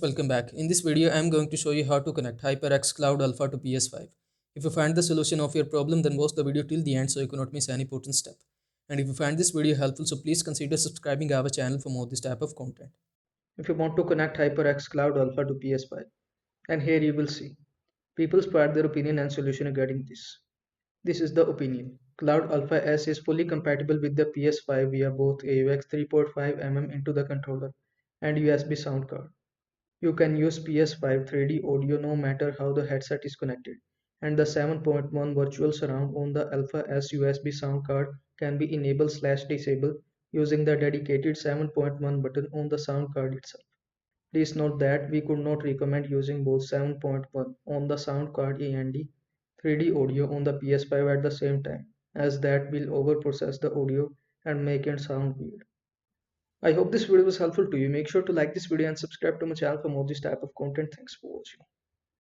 Welcome back. In this video, I am going to show you how to connect HyperX Cloud Alpha to PS5. If you find the solution of your problem, then watch the video till the end so you cannot miss any important step. And if you find this video helpful, so please consider subscribing our channel for more this type of content. If you want to connect HyperX Cloud Alpha to PS5, and here you will see people spread their opinion and solution regarding this. This is the opinion. Cloud Alpha S is fully compatible with the PS5 via both AUX 3.5 into the controller and USB sound card. You can use PS5 3D audio no matter how the headset is connected, and the 7.1 virtual surround on the Alpha S USB sound card can be enabled/disabled using the dedicated 7.1 button on the sound card itself. Please note that we could not recommend using both 7.1 on the sound card and 3D audio on the PS5 at the same time, as that will overprocess the audio and make it sound weird. I hope this video was helpful to you. Make sure to like this video and subscribe to my channel for more this type of content. Thanks for watching.